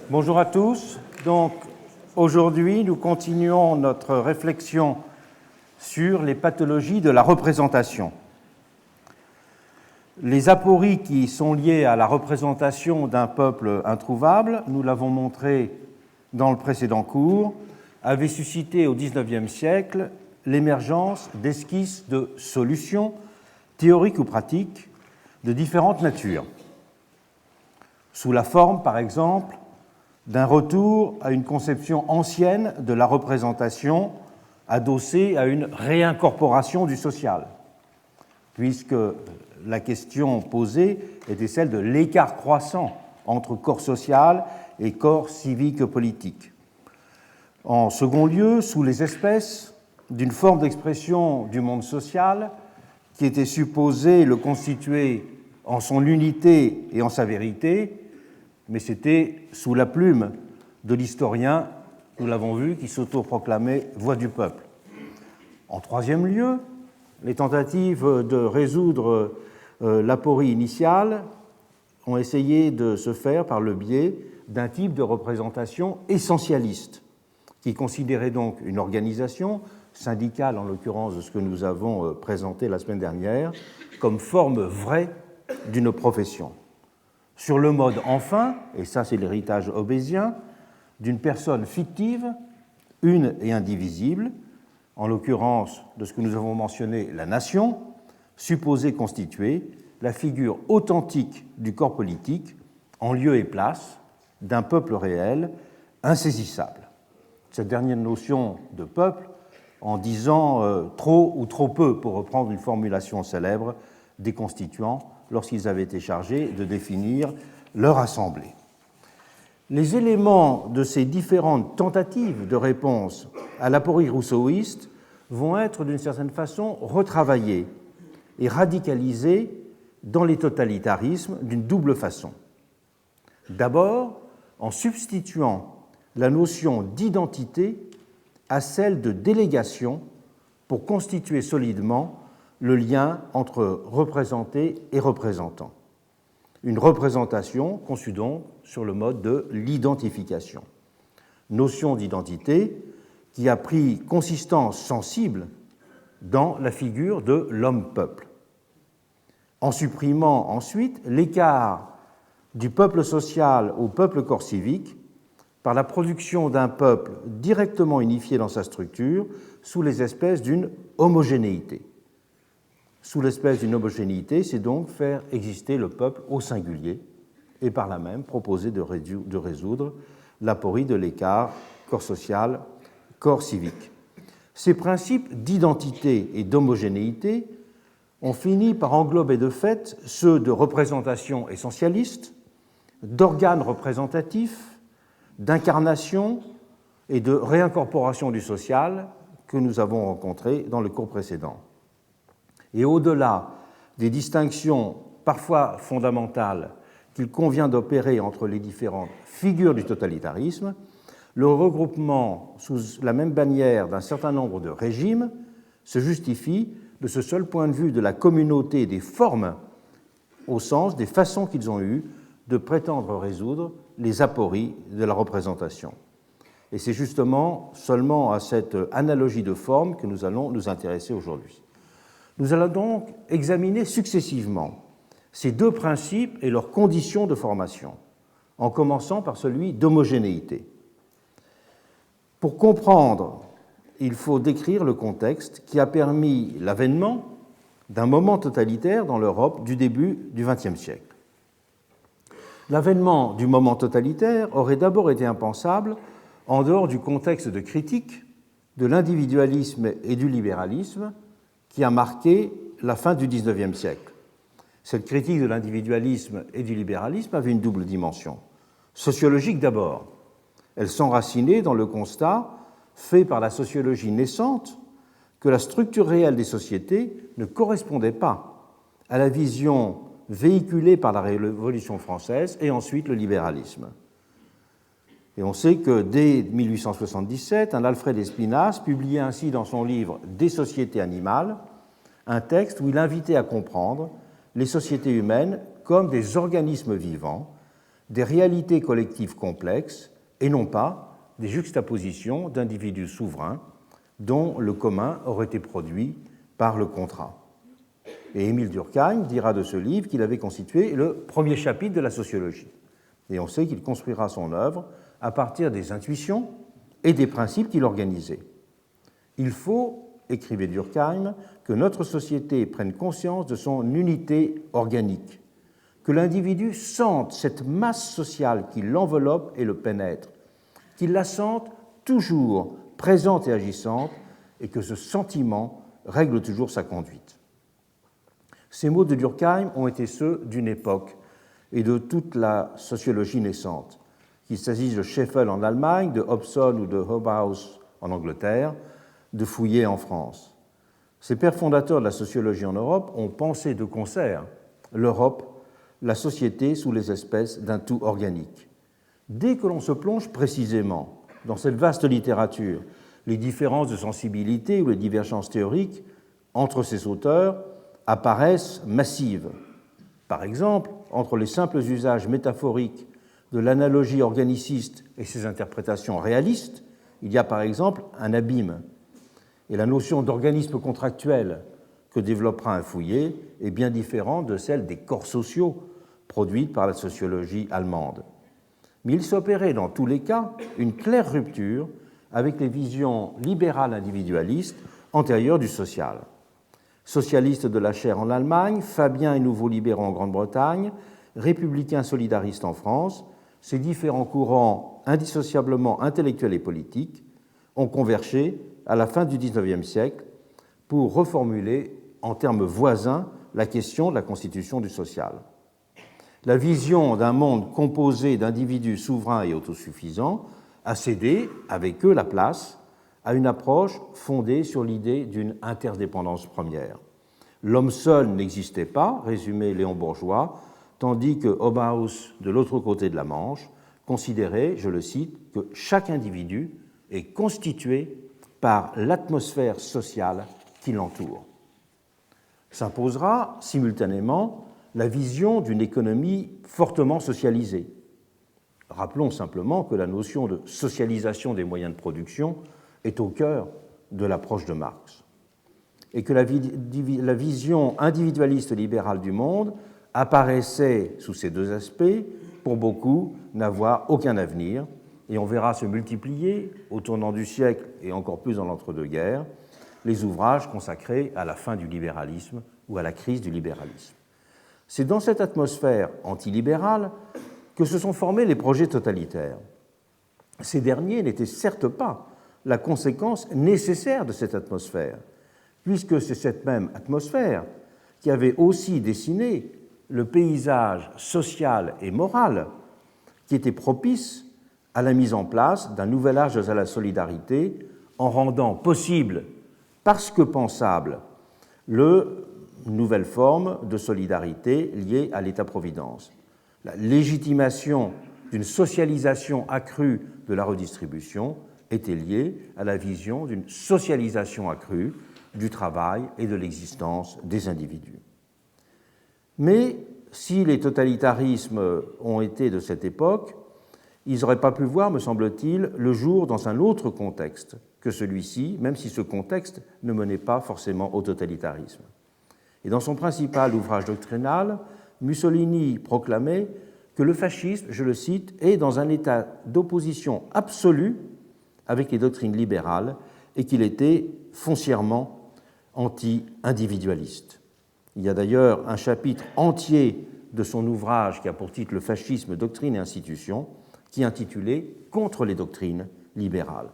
Bonjour à tous. Donc, aujourd'hui, nous continuons notre réflexion sur les pathologies de la représentation. Les apories qui sont liées à la représentation d'un peuple introuvable, nous l'avons montré dans le précédent cours, avaient suscité au XIXe siècle l'émergence d'esquisses de solutions théoriques ou pratiques de différentes natures, sous la forme, par exemple, d'un retour à une conception ancienne de la représentation adossée à une réincorporation du social, puisque la question posée était celle de l'écart croissant entre corps social et corps civique-politique. En second lieu, sous les espèces d'une forme d'expression du monde social qui était supposée le constituer en son unité et en sa vérité, mais c'était sous la plume de l'historien, nous l'avons vu, qui s'autoproclamait voix du peuple. En troisième lieu, les tentatives de résoudre l'aporie initiale ont essayé de se faire par le biais d'un type de représentation essentialiste, qui considérait donc une organisation, syndicale en l'occurrence de ce que nous avons présenté la semaine dernière, comme forme vraie d'une profession. Sur le mode, enfin, et ça c'est l'héritage hobbésien, d'une personne fictive, une et indivisible, en l'occurrence de ce que nous avons mentionné, la nation, supposée constituer la figure authentique du corps politique en lieu et place d'un peuple réel insaisissable. Cette dernière notion de peuple, en disant trop ou trop peu, pour reprendre une formulation célèbre des constituants, lorsqu'ils avaient été chargés de définir leur assemblée. Les éléments de ces différentes tentatives de réponse à l'aporie rousseauiste vont être d'une certaine façon retravaillés et radicalisés dans les totalitarismes d'une double façon. D'abord, en substituant la notion d'identité à celle de délégation pour constituer solidement le lien entre représenté et représentant. Une représentation conçue donc sur le mode de l'identification. Notion d'identité qui a pris consistance sensible dans la figure de l'homme-peuple. En supprimant ensuite l'écart du peuple social au peuple corps civique par la production d'un peuple directement unifié dans sa structure sous les espèces d'une homogénéité. Sous l'espèce d'une homogénéité, c'est donc faire exister le peuple au singulier et par là même proposer de résoudre l'aporie de l'écart corps social, corps civique. Ces principes d'identité et d'homogénéité ont fini par englober de fait ceux de représentation essentialiste, d'organes représentatifs, d'incarnation et de réincorporation du social que nous avons rencontrés dans le cours précédent. Et au-delà des distinctions parfois fondamentales qu'il convient d'opérer entre les différentes figures du totalitarisme, le regroupement sous la même bannière d'un certain nombre de régimes se justifie de ce seul point de vue de la communauté des formes au sens des façons qu'ils ont eues de prétendre résoudre les apories de la représentation. Et c'est justement seulement à cette analogie de forme que nous allons nous intéresser aujourd'hui. Nous allons donc examiner successivement ces deux principes et leurs conditions de formation, en commençant par celui d'homogénéité. Pour comprendre, il faut décrire le contexte qui a permis l'avènement d'un moment totalitaire dans l'Europe du début du XXe siècle. L'avènement du moment totalitaire aurait d'abord été impensable en dehors du contexte de critique de l'individualisme et du libéralisme qui a marqué la fin du XIXe siècle. Cette critique de l'individualisme et du libéralisme avait une double dimension. Sociologique d'abord. Elle s'enracinait dans le constat, fait par la sociologie naissante, que la structure réelle des sociétés ne correspondait pas à la vision véhiculée par la Révolution française et ensuite le libéralisme. Et on sait que dès 1877, un Alfred Espinasse publiait ainsi dans son livre « Des sociétés animales » un texte où il invitait à comprendre les sociétés humaines comme des organismes vivants des réalités collectives complexes et non pas des juxtapositions d'individus souverains dont le commun aurait été produit par le contrat. Et Émile Durkheim dira de ce livre qu'il avait constitué le premier chapitre de la sociologie. Et on sait qu'il construira son œuvre à partir des intuitions et des principes qu'il organisait. Il faut, écrivait Durkheim, que notre société prenne conscience de son unité organique, que l'individu sente cette masse sociale qui l'enveloppe et le pénètre, qu'il la sente toujours présente et agissante, et que ce sentiment règle toujours sa conduite. Ces mots de Durkheim ont été ceux d'une époque et de toute la sociologie naissante, qu'il s'agisse de Scheffel en Allemagne, de Hobson ou de Hobhouse en Angleterre, de Fouillé en France. Ces pères fondateurs de la sociologie en Europe ont pensé de concert l'Europe, la société sous les espèces d'un tout organique. Dès que l'on se plonge précisément dans cette vaste littérature, les différences de sensibilité ou les divergences théoriques entre ces auteurs apparaissent massives. Par exemple, entre les simples usages métaphoriques de l'analogie organiciste et ses interprétations réalistes, il y a par exemple un abîme. Et la notion d'organisme contractuel que développera un Fouillé est bien différente de celle des corps sociaux produite par la sociologie allemande. Mais il s'opérait dans tous les cas une claire rupture avec les visions libérales individualistes antérieures du social. Socialistes de la chair en Allemagne, Fabiens et nouveaux libéraux en Grande-Bretagne, républicains solidaristes en France, ces différents courants indissociablement intellectuels et politiques ont convergé à la fin du XIXe siècle pour reformuler en termes voisins la question de la constitution du social. La vision d'un monde composé d'individus souverains et autosuffisants a cédé, avec eux, la place à une approche fondée sur l'idée d'une interdépendance première. L'homme seul n'existait pas, résumait Léon Bourgeois, tandis que Hobhouse, de l'autre côté de la Manche, considérait, je le cite, que chaque individu est constitué par l'atmosphère sociale qui l'entoure. S'imposera simultanément la vision d'une économie fortement socialisée. Rappelons simplement que la notion de socialisation des moyens de production est au cœur de l'approche de Marx, et que la vision individualiste libérale du monde apparaissait sous ces deux aspects, pour beaucoup, n'avoir aucun avenir, et on verra se multiplier, au tournant du siècle et encore plus dans l'entre-deux-guerres, les ouvrages consacrés à la fin du libéralisme ou à la crise du libéralisme. C'est dans cette atmosphère antilibérale que se sont formés les projets totalitaires. Ces derniers n'étaient certes pas la conséquence nécessaire de cette atmosphère, puisque c'est cette même atmosphère qui avait aussi dessiné le paysage social et moral qui était propice à la mise en place d'un nouvel âge de la solidarité en rendant possible, parce que pensable, une nouvelle forme de solidarité liée à l'État-providence. La légitimation d'une socialisation accrue de la redistribution était liée à la vision d'une socialisation accrue du travail et de l'existence des individus. Mais si les totalitarismes ont été de cette époque, ils n'auraient pas pu voir, me semble-t-il, le jour dans un autre contexte que celui-ci, même si ce contexte ne menait pas forcément au totalitarisme. Et dans son principal ouvrage doctrinal, Mussolini proclamait que le fascisme, je le cite, est dans un état d'opposition absolue avec les doctrines libérales et qu'il était foncièrement anti-individualiste. Il y a d'ailleurs un chapitre entier de son ouvrage qui a pour titre « Le fascisme, doctrine et institution » qui est intitulé « Contre les doctrines libérales ».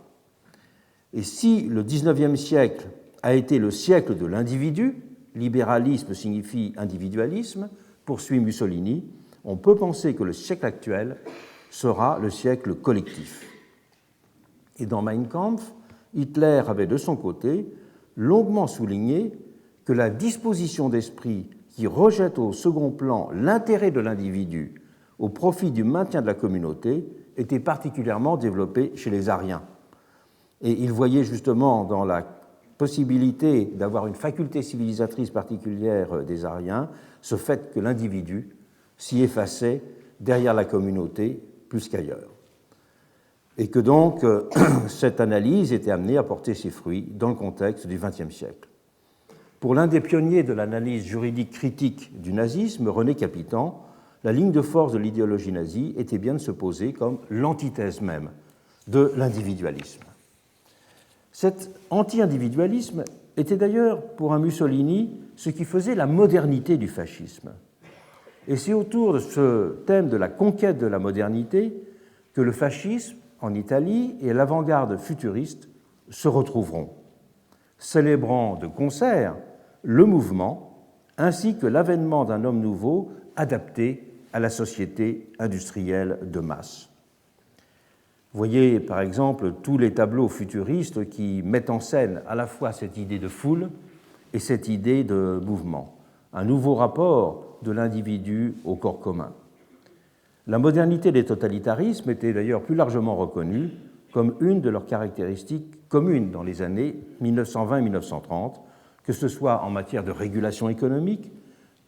Et si le XIXe siècle a été le siècle de l'individu, libéralisme signifie individualisme, poursuit Mussolini, on peut penser que le siècle actuel sera le siècle collectif. Et dans Mein Kampf, Hitler avait de son côté longuement souligné que la disposition d'esprit qui rejette au second plan l'intérêt de l'individu au profit du maintien de la communauté était particulièrement développée chez les Aryens. Et il voyait justement dans la possibilité d'avoir une faculté civilisatrice particulière des Aryens ce fait que l'individu s'y effaçait derrière la communauté plus qu'ailleurs. Et que donc cette analyse était amenée à porter ses fruits dans le contexte du XXe siècle. Pour l'un des pionniers de l'analyse juridique critique du nazisme, René Capitan, la ligne de force de l'idéologie nazie était bien de se poser comme l'antithèse même de l'individualisme. Cet anti-individualisme était d'ailleurs pour un Mussolini ce qui faisait la modernité du fascisme. Et c'est autour de ce thème de la conquête de la modernité que le fascisme en Italie et l'avant-garde futuriste se retrouveront, célébrant de concert le mouvement ainsi que l'avènement d'un homme nouveau adapté à la société industrielle de masse. Vous voyez par exemple tous les tableaux futuristes qui mettent en scène à la fois cette idée de foule et cette idée de mouvement, un nouveau rapport de l'individu au corps commun. La modernité des totalitarismes était d'ailleurs plus largement reconnue comme une de leurs caractéristiques communes dans les années 1920 et 1930, que ce soit en matière de régulation économique.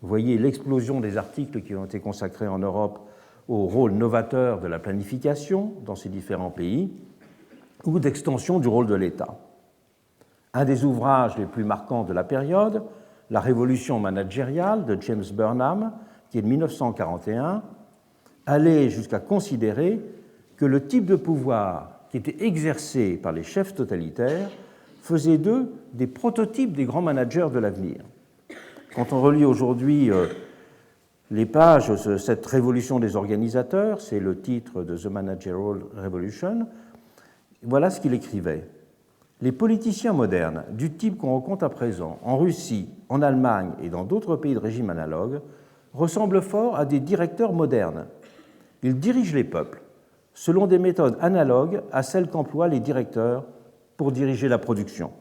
Vous voyez l'explosion des articles qui ont été consacrés en Europe au rôle novateur de la planification dans ces différents pays, ou d'extension du rôle de l'État. Un des ouvrages les plus marquants de la période, La Révolution managériale de James Burnham, qui est de 1941, allait jusqu'à considérer que le type de pouvoir qui était exercé par les chefs totalitaires faisait d'eux des prototypes des grands managers de l'avenir. Quand on relit aujourd'hui les pages de cette révolution des organisateurs, c'est le titre de The Managerial Revolution, voilà ce qu'il écrivait. Les politiciens modernes, du type qu'on rencontre à présent en Russie, en Allemagne et dans d'autres pays de régime analogue, ressemblent fort à des directeurs modernes. Ils dirigent les peuples selon des méthodes analogues à celles qu'emploient les directeurs pour diriger la production.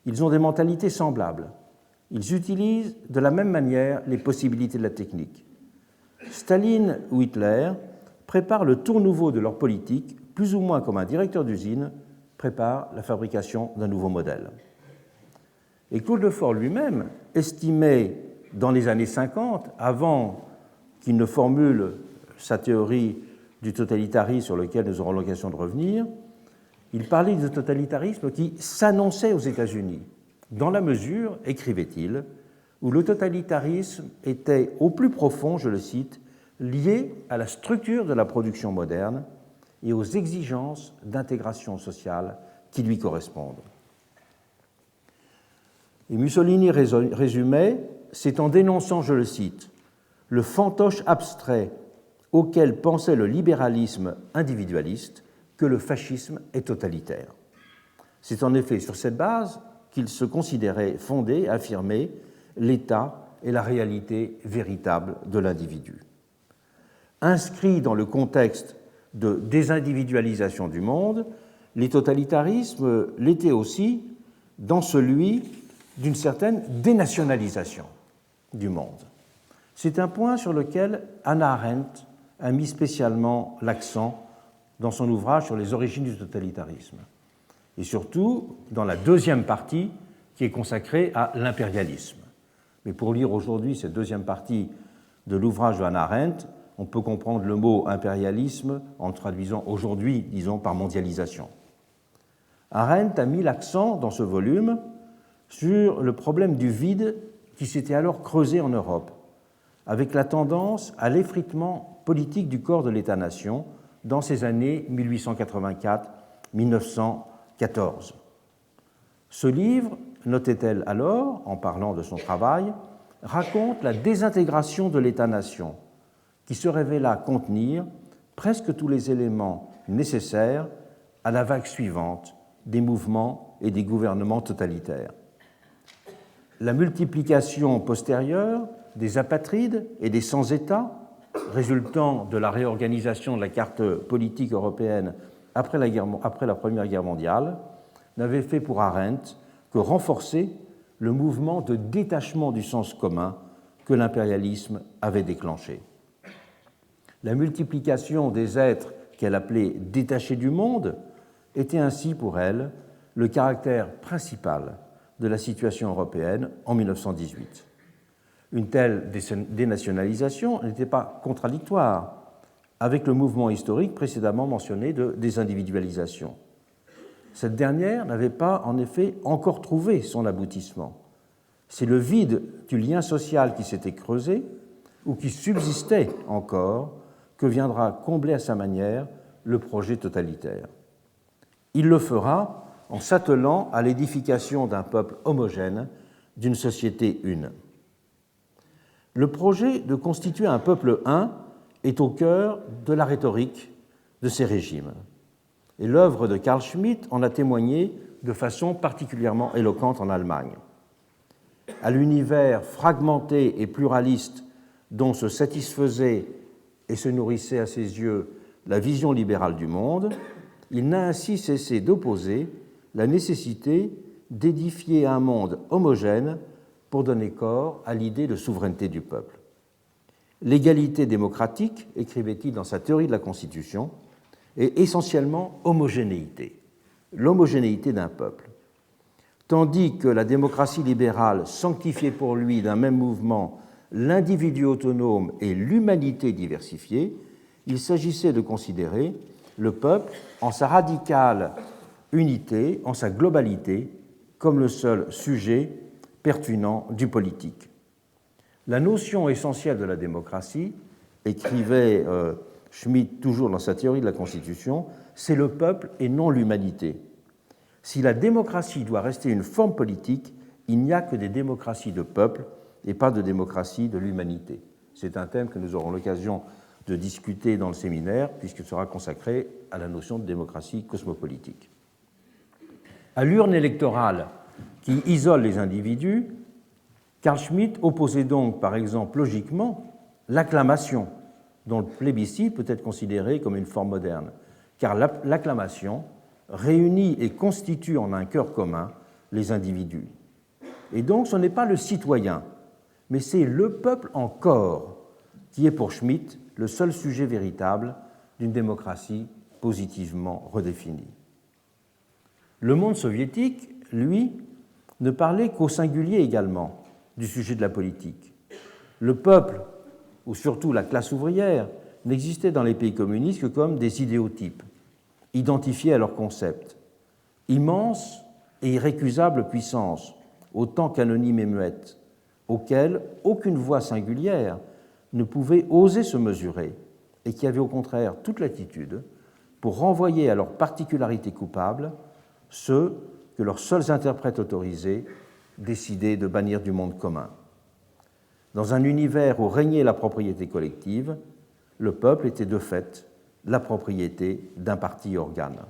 Ils ont des mentalités semblables. Ils utilisent de la même manière les possibilités de la technique. Staline ou Hitler préparent le tour nouveau de leur politique, plus ou moins comme un directeur d'usine prépare la fabrication d'un nouveau modèle. Et Claude Lefort lui-même estimait dans les années 50, avant qu'il ne formule sa théorie du totalitarisme sur lequel nous aurons l'occasion de revenir, il parlait du totalitarisme qui s'annonçait aux États-Unis, dans la mesure, écrivait-il, où le totalitarisme était au plus profond, je le cite, lié à la structure de la production moderne et aux exigences d'intégration sociale qui lui correspondent. Et Mussolini résumait, c'est en dénonçant, je le cite, le fantoche abstrait auquel pensait le libéralisme individualiste que le fascisme est totalitaire. C'est en effet sur cette base qu'il se considérait fondé, affirmer l'État est la réalité véritable de l'individu. Inscrits dans le contexte de désindividualisation du monde, les totalitarismes l'étaient aussi dans celui d'une certaine dénationalisation du monde. C'est un point sur lequel Hannah Arendt a mis spécialement l'accent dans son ouvrage sur les origines du totalitarisme, et surtout dans la deuxième partie qui est consacrée à l'impérialisme. Mais pour lire aujourd'hui cette deuxième partie de l'ouvrage de Hannah Arendt, on peut comprendre le mot impérialisme en traduisant aujourd'hui, disons, par mondialisation. Arendt a mis l'accent dans ce volume sur le problème du vide qui s'était alors creusé en Europe, avec la tendance à l'effritement politique du corps de l'État-nation dans ces années 1884-1914. Ce livre, notait-elle alors, en parlant de son travail, raconte la désintégration de l'État-nation, qui se révéla contenir presque tous les éléments nécessaires à la vague suivante des mouvements et des gouvernements totalitaires. La multiplication postérieure des apatrides et des sans-État, résultant de la réorganisation de la carte politique européenne après la Première Guerre mondiale, n'avait fait pour Arendt que renforcer le mouvement de détachement du sens commun que l'impérialisme avait déclenché. La multiplication des êtres qu'elle appelait détachés du monde était ainsi pour elle le caractère principal de la situation européenne en 1918. Une telle dénationalisation n'était pas contradictoire avec le mouvement historique précédemment mentionné de désindividualisation. Cette dernière n'avait pas, en effet, encore trouvé son aboutissement. C'est le vide du lien social qui s'était creusé ou qui subsistait encore que viendra combler à sa manière le projet totalitaire. Il le fera en s'attelant à l'édification d'un peuple homogène, d'une société une. Le projet de constituer un peuple un est au cœur de la rhétorique de ces régimes. Et l'œuvre de Carl Schmitt en a témoigné de façon particulièrement éloquente en Allemagne. À l'univers fragmenté et pluraliste dont se satisfaisait et se nourrissait à ses yeux la vision libérale du monde, il n'a ainsi cessé d'opposer la nécessité d'édifier un monde homogène pour donner corps à l'idée de souveraineté du peuple. L'égalité démocratique, écrivait-il dans sa théorie de la Constitution, est essentiellement homogénéité, l'homogénéité d'un peuple. Tandis que la démocratie libérale sanctifiait pour lui d'un même mouvement l'individu autonome et l'humanité diversifiée, il s'agissait de considérer le peuple en sa radicale unité, en sa globalité, comme le seul sujet pertinent du politique. La notion essentielle de la démocratie, écrivait Schmitt toujours dans sa théorie de la Constitution, c'est le peuple et non l'humanité. Si la démocratie doit rester une forme politique, il n'y a que des démocraties de peuple et pas de démocratie de l'humanité. C'est un thème que nous aurons l'occasion de discuter dans le séminaire, puisqu'il sera consacré à la notion de démocratie cosmopolitique. À l'urne électorale qui isole les individus, Carl Schmitt opposait donc, par exemple, logiquement, l'acclamation, dont le plébiscite peut être considéré comme une forme moderne, car l'acclamation réunit et constitue en un cœur commun les individus. Et donc, ce n'est pas le citoyen, mais c'est le peuple en corps qui est pour Schmitt le seul sujet véritable d'une démocratie positivement redéfinie. Le monde soviétique, lui, ne parlait qu'au singulier également du sujet de la politique. Le peuple, ou surtout la classe ouvrière, n'existaient dans les pays communistes que comme des idéotypes, identifiés à leur concept. Immense et irrécusable puissance, autant qu'anonyme et muette, auxquelles aucune voix singulière ne pouvait oser se mesurer et qui avaient au contraire toute l'attitude pour renvoyer à leurs particularités coupables ceux que leurs seuls interprètes autorisés décidaient de bannir du monde commun. Dans un univers où régnait la propriété collective, le peuple était de fait la propriété d'un parti organe.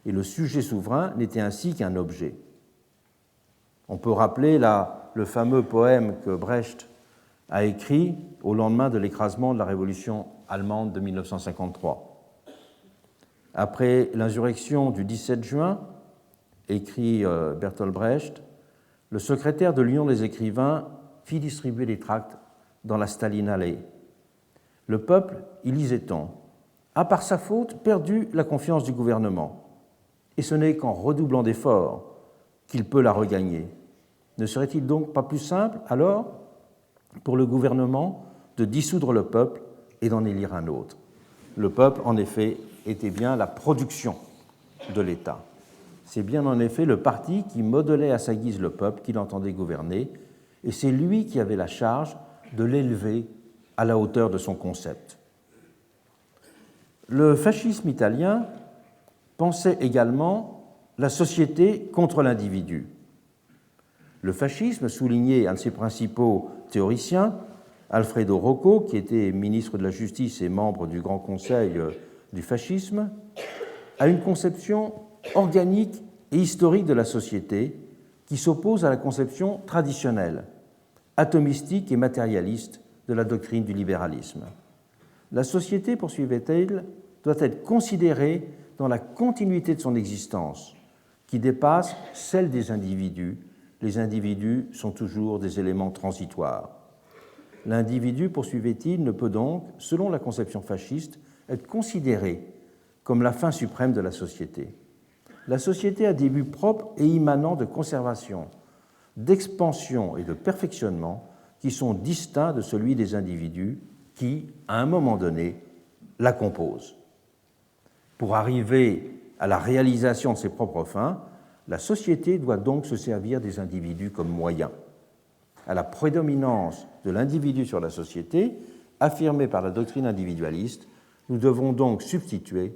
Et le sujet souverain n'était ainsi qu'un objet. On peut rappeler le fameux poème que Brecht a écrit au lendemain de l'écrasement de la Révolution allemande de 1953. Après l'insurrection du 17 juin, écrit Bertolt Brecht, le secrétaire de l'Union des écrivains fit distribuer des tracts dans la Stalinallee. Le peuple, y lisait-on, a par sa faute perdu la confiance du gouvernement, et ce n'est qu'en redoublant d'efforts qu'il peut la regagner. Ne serait-il donc pas plus simple, alors, pour le gouvernement de dissoudre le peuple et d'en élire un autre? Le peuple, en effet, était bien la production de l'État. C'est bien en effet le parti qui modelait à sa guise le peuple qu'il entendait gouverner, et c'est lui qui avait la charge de l'élever à la hauteur de son concept. Le fascisme italien pensait également la société contre l'individu. Le fascisme, soulignait un de ses principaux théoriciens, Alfredo Rocco, qui était ministre de la Justice et membre du Grand Conseil du fascisme, a une conception organique et historique de la société qui s'oppose à la conception traditionnelle, atomistique et matérialiste de la doctrine du libéralisme. La société, poursuivait-il, doit être considérée dans la continuité de son existence, qui dépasse celle des individus. Les individus sont toujours des éléments transitoires. L'individu, poursuivait-il, ne peut donc, selon la conception fasciste, être considéré comme la fin suprême de la société. La société a des buts propres et immanents de conservation, d'expansion et de perfectionnement qui sont distincts de celui des individus qui, à un moment donné, la composent. Pour arriver à la réalisation de ses propres fins, la société doit donc se servir des individus comme moyen. À la prédominance de l'individu sur la société, affirmée par la doctrine individualiste, nous devons donc substituer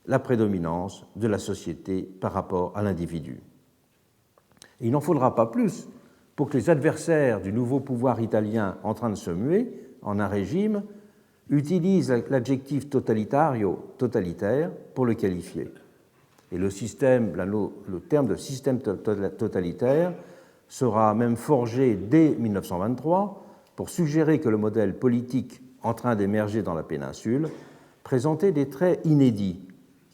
la prédominance de la société par rapport à l'individu. Il n'en faudra pas plus pour que les adversaires du nouveau pouvoir italien en train de se muer en un régime utilisent l'adjectif totalitaire pour le qualifier. Et le terme de système totalitaire sera même forgé dès 1923 pour suggérer que le modèle politique en train d'émerger dans la péninsule présentait des traits inédits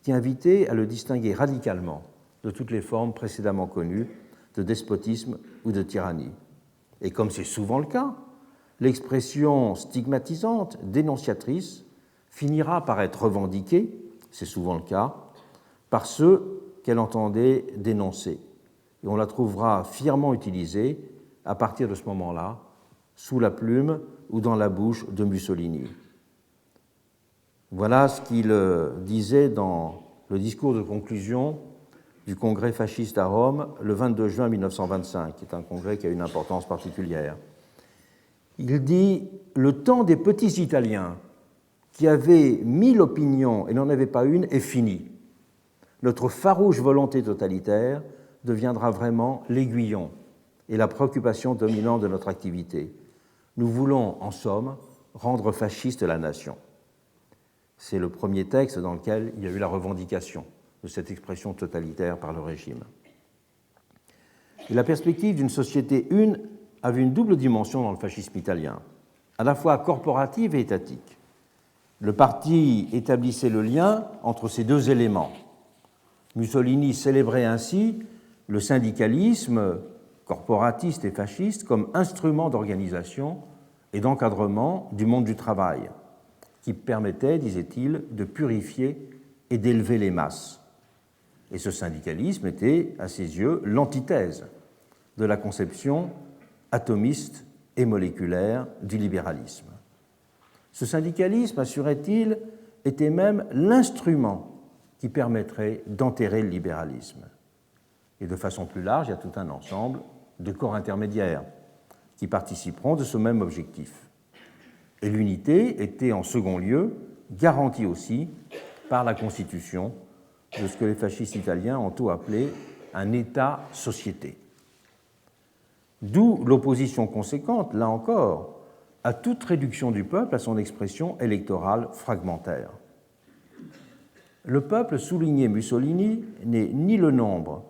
qui invitaient à le distinguer radicalement de toutes les formes précédemment connues de despotisme ou de tyrannie. Et comme c'est souvent le cas, l'expression stigmatisante, dénonciatrice, finira par être revendiquée, c'est souvent le cas, par ceux qu'elle entendait dénoncer. Et on la trouvera fièrement utilisée, à partir de ce moment-là, sous la plume ou dans la bouche de Mussolini. Voilà ce qu'il disait dans le discours de conclusion du congrès fasciste à Rome le 22 juin 1925, qui est un congrès qui a une importance particulière. Il dit « Le temps des petits Italiens qui avaient 1000 opinions et n'en avaient pas une est fini. Notre farouche volonté totalitaire deviendra vraiment l'aiguillon et la préoccupation dominante de notre activité. Nous voulons, en somme, rendre fasciste la nation. » C'est le premier texte dans lequel il y a eu la revendication de cette expression totalitaire par le régime. Et la perspective d'une société une avait une double dimension dans le fascisme italien, à la fois corporative et étatique. Le parti établissait le lien entre ces deux éléments. Mussolini célébrait ainsi le syndicalisme corporatiste et fasciste comme instrument d'organisation et d'encadrement du monde du travail, qui permettait, disait-il, de purifier et d'élever les masses. Et ce syndicalisme était, à ses yeux, l'antithèse de la conception atomiste et moléculaire du libéralisme. Ce syndicalisme, assurait-il, était même l'instrument qui permettrait d'enterrer le libéralisme. Et de façon plus large, il y a tout un ensemble de corps intermédiaires qui participeront de ce même objectif. Et l'unité était en second lieu garantie aussi par la constitution de ce que les fascistes italiens ont tout appelé un État-société. D'où l'opposition conséquente, là encore, à toute réduction du peuple à son expression électorale fragmentaire. Le peuple, soulignait Mussolini, n'est ni le nombre,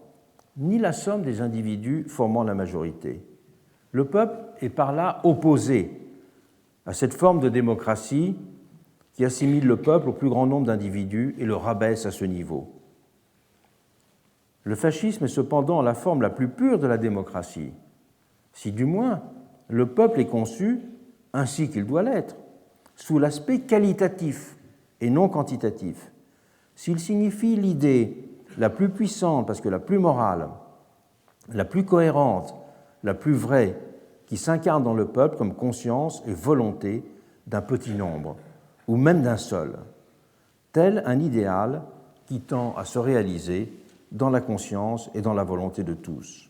ni la somme des individus formant la majorité. Le peuple est par là opposé à cette forme de démocratie qui assimile le peuple au plus grand nombre d'individus et le rabaisse à ce niveau. Le fascisme est cependant la forme la plus pure de la démocratie, si du moins le peuple est conçu, ainsi qu'il doit l'être, sous l'aspect qualitatif et non quantitatif, s'il signifie l'idée la plus puissante, parce que la plus morale, la plus cohérente, la plus vraie, qui s'incarne dans le peuple comme conscience et volonté d'un petit nombre, ou même d'un seul, tel un idéal qui tend à se réaliser dans la conscience et dans la volonté de tous.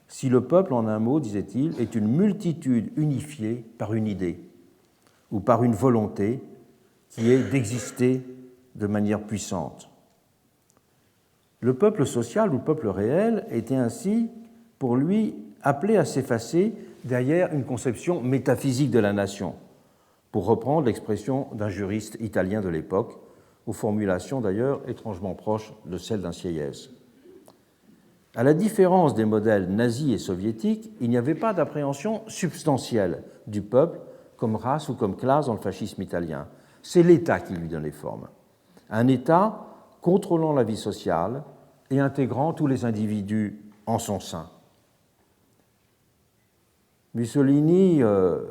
Si le peuple, en un mot, disait-il, est une multitude unifiée par une idée ou par une volonté qui est d'exister de manière puissante. Le peuple social ou le peuple réel était ainsi, pour lui, appelé à s'effacer derrière une conception métaphysique de la nation, pour reprendre l'expression d'un juriste italien de l'époque, aux formulations d'ailleurs étrangement proches de celles d'un Sieyès. À la différence des modèles nazis et soviétiques, il n'y avait pas d'appréhension substantielle du peuple comme race ou comme classe dans le fascisme italien. C'est l'État qui lui donnait forme. Un État contrôlant la vie sociale et intégrant tous les individus en son sein. Mussolini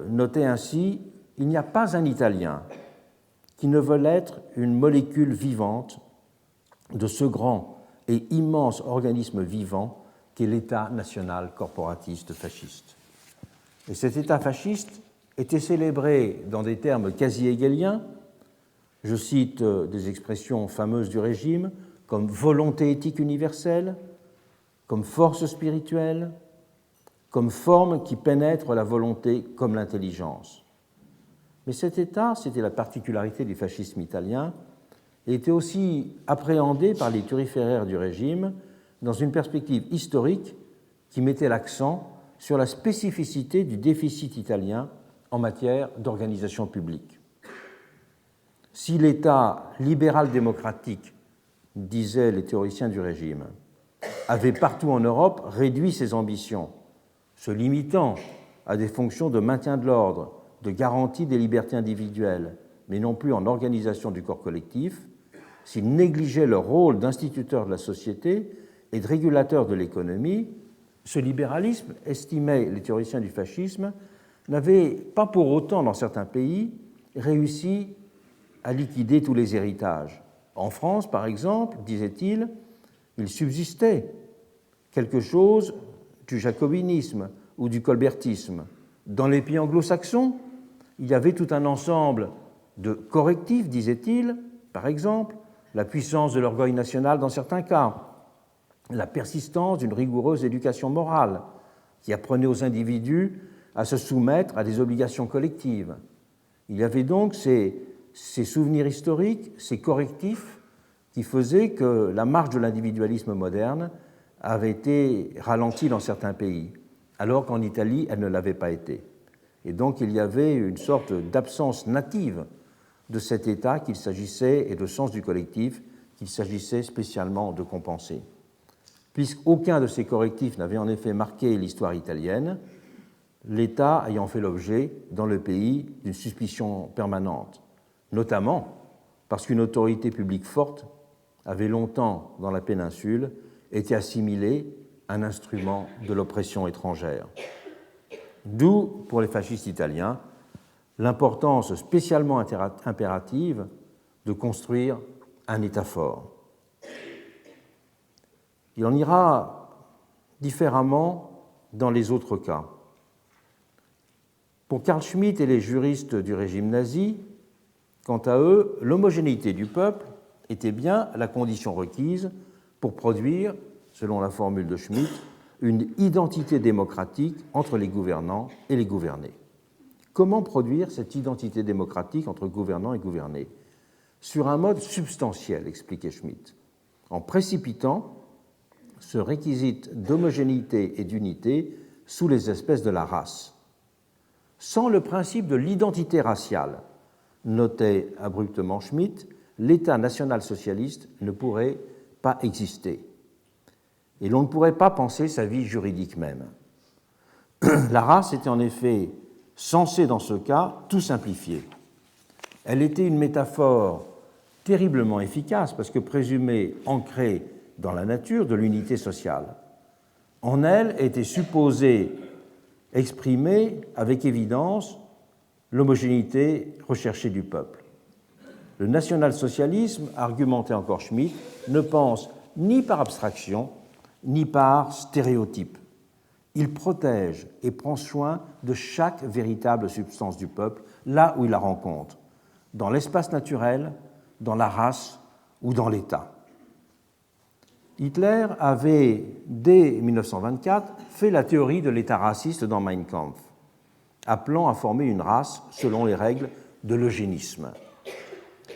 notait ainsi « Il n'y a pas un Italien qui ne veuille être une molécule vivante de ce grand et immense organisme vivant qu'est l'État national corporatiste fasciste. » Et cet État fasciste était célébré dans des termes quasi hegeliens. Je cite des expressions fameuses du régime, comme volonté éthique universelle, comme force spirituelle, comme forme qui pénètre la volonté comme l'intelligence. Mais cet État, c'était la particularité du fascisme italien, était aussi appréhendé par les turiféraires du régime dans une perspective historique qui mettait l'accent sur la spécificité du déficit italien en matière d'organisation publique. Si l'État libéral-démocratique, disaient les théoriciens du régime, avait partout en Europe réduit ses ambitions, se limitant à des fonctions de maintien de l'ordre, de garantie des libertés individuelles, mais non plus en organisation du corps collectif, s'il négligeait leur rôle d'instituteur de la société et de régulateur de l'économie, ce libéralisme, estimaient les théoriciens du fascisme, n'avait pas pour autant, dans certains pays, réussi à liquider tous les héritages. En France, par exemple, disait-il, il subsistait quelque chose du jacobinisme ou du colbertisme. Dans les pays anglo-saxons, il y avait tout un ensemble de correctifs, disait-il, par exemple, la puissance de l'orgueil national dans certains cas, la persistance d'une rigoureuse éducation morale qui apprenait aux individus à se soumettre à des obligations collectives. Il y avait donc ces souvenirs historiques, ces correctifs qui faisaient que la marche de l'individualisme moderne avait été ralentie dans certains pays, alors qu'en Italie, elle ne l'avait pas été. Et donc il y avait une sorte d'absence native de cet état qu'il s'agissait, et de sens du collectif, qu'il s'agissait spécialement de compenser. Puisqu'aucun de ces correctifs n'avait en effet marqué l'histoire italienne, l'État ayant fait l'objet, dans le pays, d'une suspicion permanente, notamment parce qu'une autorité publique forte avait longtemps, dans la péninsule, été assimilée à un instrument de l'oppression étrangère. D'où, pour les fascistes italiens, l'importance spécialement impérative de construire un État fort. Il en ira différemment dans les autres cas. Pour Carl Schmitt et les juristes du régime nazi, quant à eux, l'homogénéité du peuple était bien la condition requise pour produire, selon la formule de Schmitt, une identité démocratique entre les gouvernants et les gouvernés. Comment produire cette identité démocratique entre gouvernants et gouvernés? Sur un mode substantiel, expliquait Schmitt, en précipitant ce réquisite d'homogénéité et d'unité sous les espèces de la race. Sans le principe de l'identité raciale, notait abruptement Schmitt, l'État national-socialiste ne pourrait pas exister. Et l'on ne pourrait pas penser sa vie juridique même. La race était en effet censée, dans ce cas, tout simplifier. Elle était une métaphore terriblement efficace parce que présumée ancrée dans la nature de l'unité sociale. En elle était supposée exprimer avec évidence l'homogénéité recherchée du peuple. Le national-socialisme, argumentait encore Schmitt, ne pense ni par abstraction, ni par stéréotype. Il protège et prend soin de chaque véritable substance du peuple, là où il la rencontre, dans l'espace naturel, dans la race ou dans l'État. Hitler avait, dès 1924, fait la théorie de l'État raciste dans Mein Kampf, appelant à former une race selon les règles de l'eugénisme.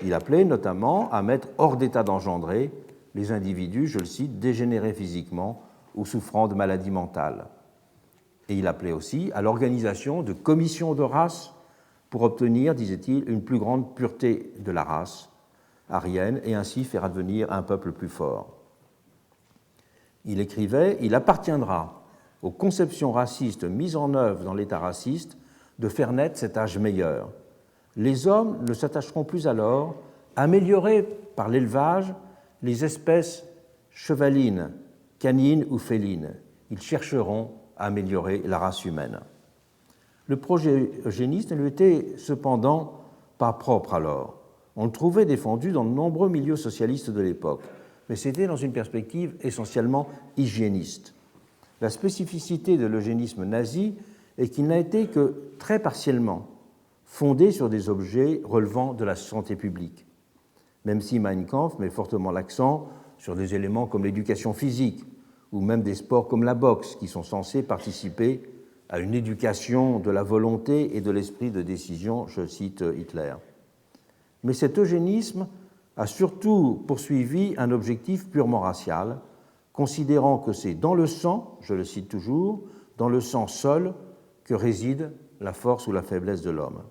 Il appelait notamment à mettre hors d'état d'engendrer les individus, je le cite, dégénérés physiquement ou souffrant de maladies mentales. Et il appelait aussi à l'organisation de commissions de race pour obtenir, disait-il, une plus grande pureté de la race aryenne et ainsi faire advenir un peuple plus fort. Il écrivait « Il appartiendra aux conceptions racistes mises en œuvre dans l'État raciste de faire naître cet âge meilleur. Les hommes ne s'attacheront plus alors à améliorer par l'élevage les espèces chevalines, canines ou félines. Ils chercheront à améliorer la race humaine. » Le projet eugéniste ne lui était cependant pas propre alors. On le trouvait défendu dans de nombreux milieux socialistes de l'époque, mais c'était dans une perspective essentiellement hygiéniste. La spécificité de l'eugénisme nazi et qu'il n'a été que très partiellement fondé sur des objets relevant de la santé publique, même si Mein Kampf met fortement l'accent sur des éléments comme l'éducation physique ou même des sports comme la boxe qui sont censés participer à une éducation de la volonté et de l'esprit de décision, je cite Hitler. Mais cet eugénisme a surtout poursuivi un objectif purement racial, considérant que c'est dans le sang, je le cite toujours, dans le sang seul que réside la force ou la faiblesse de l'homme.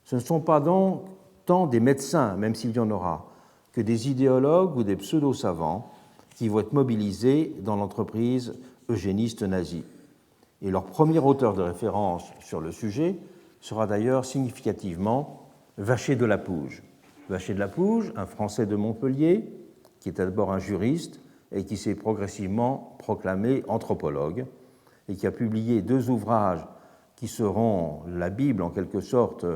Ce ne sont pas donc tant des médecins, même s'il y en aura, que des idéologues ou des pseudo-savants qui vont être mobilisés dans l'entreprise eugéniste nazie. Et leur premier auteur de référence sur le sujet sera d'ailleurs significativement Vacher de la Pouge. Vacher de la Pouge, un Français de Montpellier, qui était d'abord un juriste et qui s'est progressivement proclamé anthropologue, et qui a publié 2 ouvrages qui seront la Bible, en quelque sorte,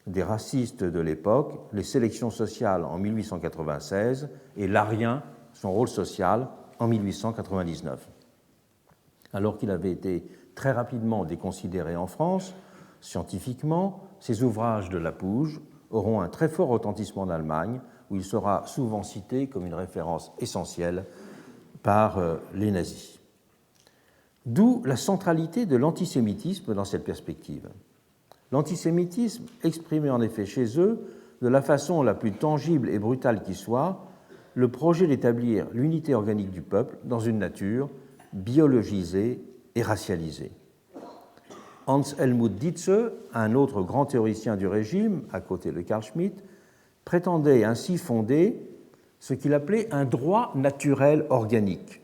des racistes de l'époque, Les sélections sociales en 1896 et L'Arien, son rôle social, en 1899. Alors qu'il avait été très rapidement déconsidéré en France, scientifiquement, ces ouvrages de la Pouge auront un très fort retentissement en Allemagne, où il sera souvent cité comme une référence essentielle par les nazis. D'où la centralité de l'antisémitisme dans cette perspective. L'antisémitisme exprimait en effet chez eux, de la façon la plus tangible et brutale qui soit, le projet d'établir l'unité organique du peuple dans une nature biologisée et racialisée. Hans Helmut Dietze, un autre grand théoricien du régime, à côté de Carl Schmitt, prétendait ainsi fonder ce qu'il appelait un droit naturel organique,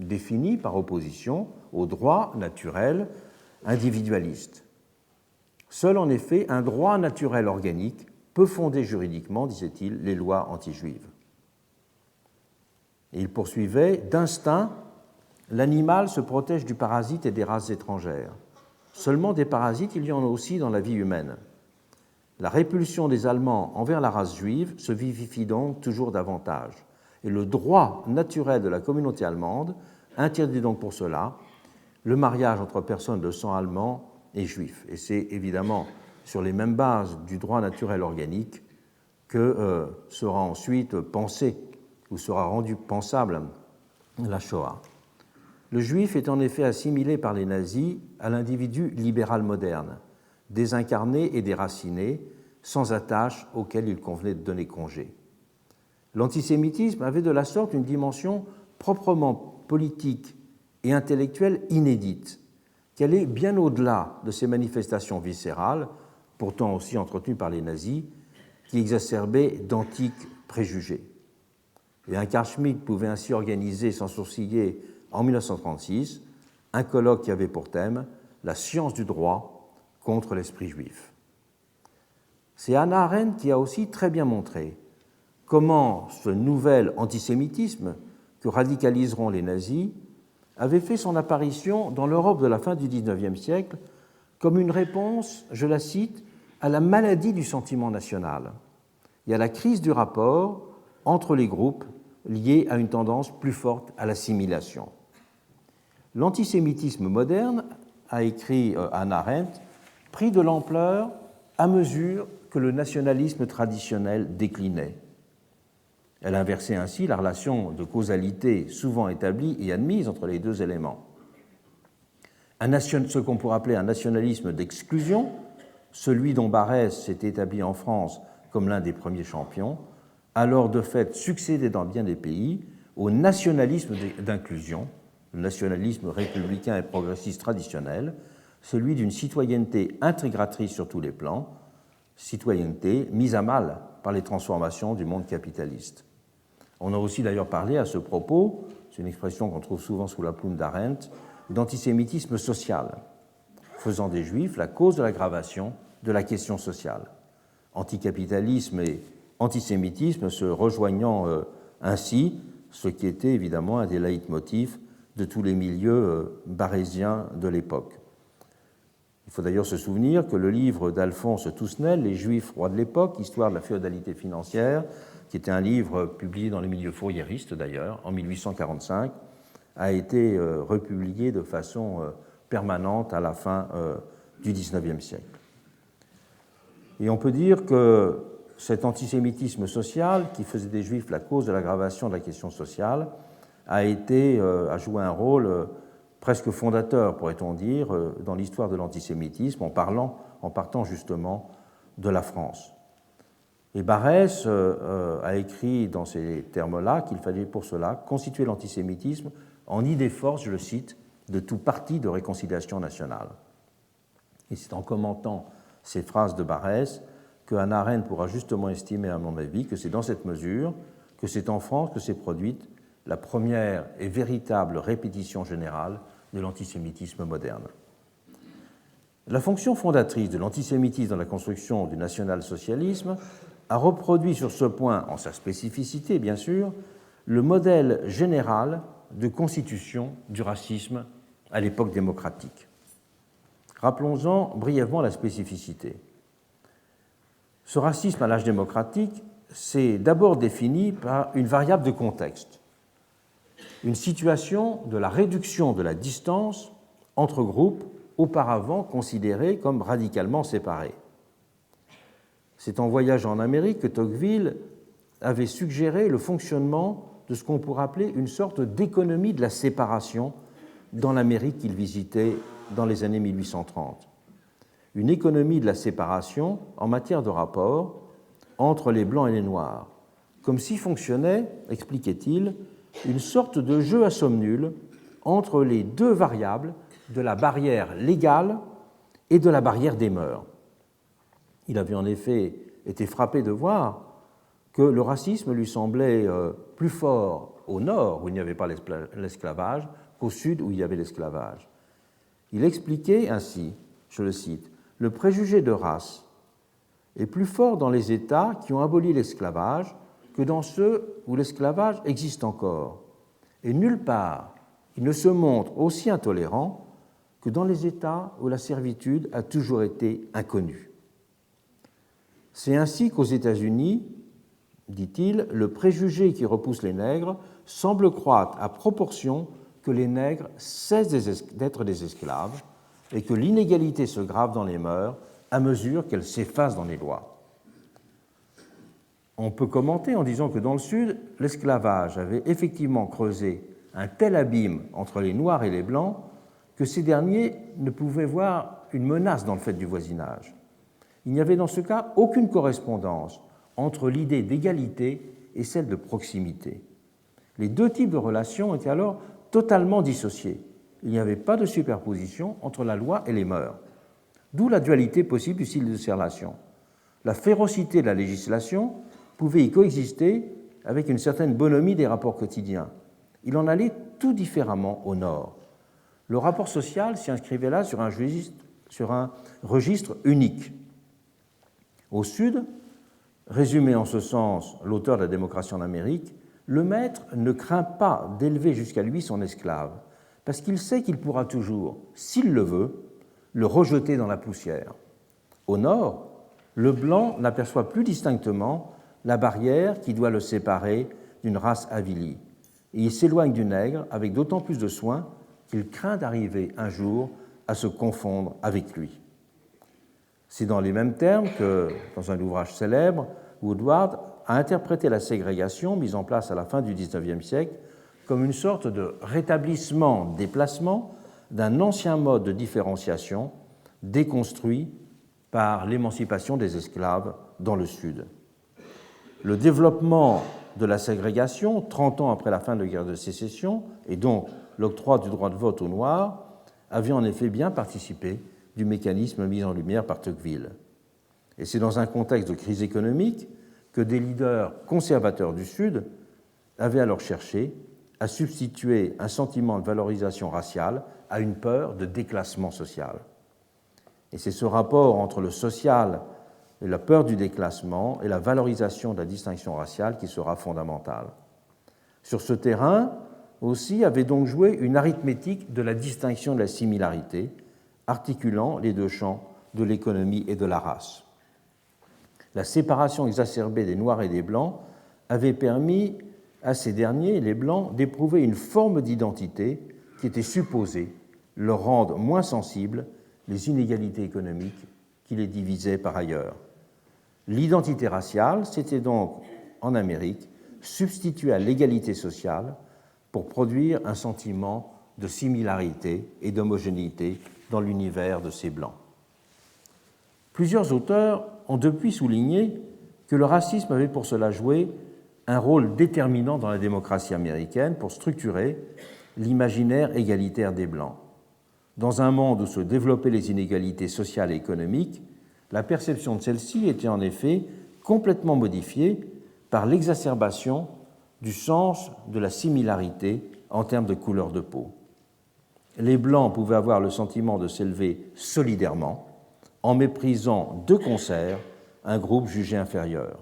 défini par opposition au droit naturel individualiste. Seul en effet un droit naturel organique peut fonder juridiquement, disait-il, les lois anti-juives. Et il poursuivait, d'instinct, l'animal se protège du parasite et des races étrangères. Seulement des parasites, il y en a aussi dans la vie humaine. La répulsion des Allemands envers la race juive se vivifie donc toujours davantage. Et le droit naturel de la communauté allemande interdit donc pour cela le mariage entre personnes de sang allemand et juif. Et c'est évidemment sur les mêmes bases du droit naturel organique que sera ensuite pensé ou sera rendu pensable la Shoah. Le juif est en effet assimilé par les nazis à l'individu libéral moderne, désincarné et déraciné, sans attache auquel il convenait de donner congé. L'antisémitisme avait de la sorte une dimension proprement politique et intellectuelle inédite, qui allait bien au-delà de ces manifestations viscérales, pourtant aussi entretenues par les nazis, qui exacerbaient d'antiques préjugés. Et un Carl Schmitt pouvait ainsi organiser sans sourciller en 1936 un colloque qui avait pour thème « La science du droit contre l'esprit juif ». C'est Hannah Arendt qui a aussi très bien montré comment ce nouvel antisémitisme que radicaliseront les nazis avait fait son apparition dans l'Europe de la fin du XIXe siècle comme une réponse, je la cite, à la maladie du sentiment national et à la crise du rapport entre les groupes liés à une tendance plus forte à l'assimilation. L'antisémitisme moderne, a écrit Hannah Arendt, prit de l'ampleur à mesure que le nationalisme traditionnel déclinait. Elle inversait ainsi la relation de causalité souvent établie et admise entre les 2 éléments. Ce qu'on pourrait appeler un nationalisme d'exclusion, celui dont Barrès s'est établi en France comme l'un des premiers champions, alors de fait succédé dans bien des pays au nationalisme d'inclusion, le nationalisme républicain et progressiste traditionnel, celui d'une citoyenneté intégratrice sur tous les plans, citoyenneté mise à mal par les transformations du monde capitaliste. On a aussi d'ailleurs parlé à ce propos, c'est une expression qu'on trouve souvent sous la plume d'Arendt, d'antisémitisme social, faisant des Juifs la cause de l'aggravation de la question sociale. Anticapitalisme et antisémitisme se rejoignant ainsi, ce qui était évidemment un des leitmotifs de tous les milieux barésiens de l'époque. Il faut d'ailleurs se souvenir que le livre d'Alphonse Tousnel, Les Juifs rois de l'époque, Histoire de la féodalité financière, qui était un livre publié dans les milieux fourriéristes d'ailleurs, en 1845, a été republié de façon permanente à la fin du XIXe siècle. Et on peut dire que cet antisémitisme social, qui faisait des Juifs la cause de l'aggravation de la question sociale, a joué un rôle presque fondateur, pourrait-on dire, dans l'histoire de l'antisémitisme, en partant justement de la France. Et Barrès a écrit dans ces termes-là qu'il fallait pour cela constituer l'antisémitisme en idée force, je le cite, de tout parti de réconciliation nationale. Et c'est en commentant ces phrases de Barrès que Hannah Arendt pourra justement estimer, à mon avis, que c'est dans cette mesure que c'est en France que s'est produite la première et véritable répétition générale de l'antisémitisme moderne. La fonction fondatrice de l'antisémitisme dans la construction du national-socialisme a reproduit sur ce point, en sa spécificité bien sûr, le modèle général de constitution du racisme à l'époque démocratique. Rappelons-en brièvement la spécificité. Ce racisme à l'âge démocratique s'est d'abord défini par une variable de contexte, une situation de la réduction de la distance entre groupes auparavant considérés comme radicalement séparés. C'est en voyageant en Amérique que Tocqueville avait suggéré le fonctionnement de ce qu'on pourrait appeler une sorte d'économie de la séparation dans l'Amérique qu'il visitait dans les années 1830. Une économie de la séparation en matière de rapport entre les Blancs et les Noirs, comme si fonctionnait, expliquait-il, une sorte de jeu à somme nulle entre les deux variables de la barrière légale et de la barrière des mœurs. Il avait en effet été frappé de voir que le racisme lui semblait plus fort au nord, où il n'y avait pas l'esclavage, qu'au sud, où il y avait l'esclavage. Il expliquait ainsi, je le cite, « Le préjugé de race est plus fort dans les États qui ont aboli l'esclavage que dans ceux où l'esclavage existe encore. Et nulle part il ne se montre aussi intolérant que dans les États où la servitude a toujours été inconnue. C'est ainsi qu'aux États-Unis, dit-il, le préjugé qui repousse les nègres semble croître à proportion que les nègres cessent d'être des esclaves et que l'inégalité se grave dans les mœurs à mesure qu'elle s'efface dans les lois. » On peut commenter en disant que dans le Sud, l'esclavage avait effectivement creusé un tel abîme entre les Noirs et les Blancs que ces derniers ne pouvaient voir une menace dans le fait du voisinage. Il n'y avait dans ce cas aucune correspondance entre l'idée d'égalité et celle de proximité. Les deux types de relations étaient alors totalement dissociés. Il n'y avait pas de superposition entre la loi et les mœurs. D'où la dualité possible du style de ces relations. La férocité de la législation pouvait y coexister avec une certaine bonhomie des rapports quotidiens. Il en allait tout différemment au nord. Le rapport social s'y inscrivait là sur un registre unique. Au sud, résumé en ce sens l'auteur de la démocratie en Amérique, le maître ne craint pas d'élever jusqu'à lui son esclave, parce qu'il sait qu'il pourra toujours, s'il le veut, le rejeter dans la poussière. Au nord, le blanc n'aperçoit plus distinctement la barrière qui doit le séparer d'une race avilie, et il s'éloigne du nègre avec d'autant plus de soin qu'il craint d'arriver un jour à se confondre avec lui. C'est dans les mêmes termes que, dans un ouvrage célèbre, Woodward a interprété la ségrégation mise en place à la fin du XIXe siècle comme une sorte de rétablissement-déplacement d'un ancien mode de différenciation déconstruit par l'émancipation des esclaves dans le Sud. Le développement de la ségrégation, 30 ans après la fin de la guerre de sécession, et donc l'octroi du droit de vote aux Noirs, avait en effet bien participé du mécanisme mis en lumière par Tocqueville. Et c'est dans un contexte de crise économique que des leaders conservateurs du Sud avaient alors cherché à substituer un sentiment de valorisation raciale à une peur de déclassement social. Et c'est ce rapport entre le social et la peur du déclassement et la valorisation de la distinction raciale qui sera fondamentale. Sur ce terrain aussi avait donc joué une arithmétique de la distinction de la similarité, articulant les deux champs de l'économie et de la race. La séparation exacerbée des Noirs et des Blancs avait permis à ces derniers, les Blancs, d'éprouver une forme d'identité qui était supposée leur rendent moins sensibles les inégalités économiques qui les divisaient par ailleurs. L'identité raciale s'était donc, en Amérique, substituée à l'égalité sociale pour produire un sentiment de similarité et d'homogénéité dans l'univers de ces Blancs. Plusieurs auteurs ont depuis souligné que le racisme avait pour cela joué un rôle déterminant dans la démocratie américaine pour structurer l'imaginaire égalitaire des Blancs. Dans un monde où se développaient les inégalités sociales et économiques, la perception de celles-ci était en effet complètement modifiée par l'exacerbation du sens de la similarité en termes de couleur de peau. Les Blancs pouvaient avoir le sentiment de s'élever solidairement en méprisant de concert un groupe jugé inférieur,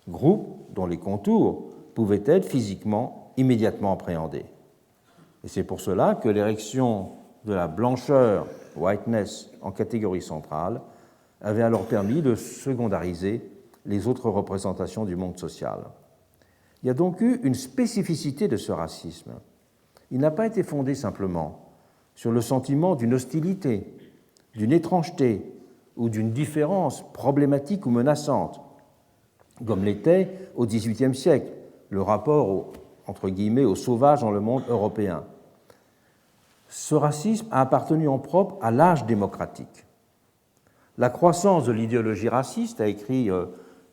groupe dont les contours pouvaient être physiquement immédiatement appréhendés. Et c'est pour cela que l'érection de la blancheur, whiteness, en catégorie centrale, avait alors permis de secondariser les autres représentations du monde social. Il y a donc eu une spécificité de ce racisme. Il n'a pas été fondé simplement sur le sentiment d'une hostilité, d'une étrangeté ou d'une différence problématique ou menaçante, comme l'était au XVIIIe siècle le rapport entre guillemets aux sauvages dans le monde européen. Ce racisme a appartenu en propre à l'âge démocratique. La croissance de l'idéologie raciste, a écrit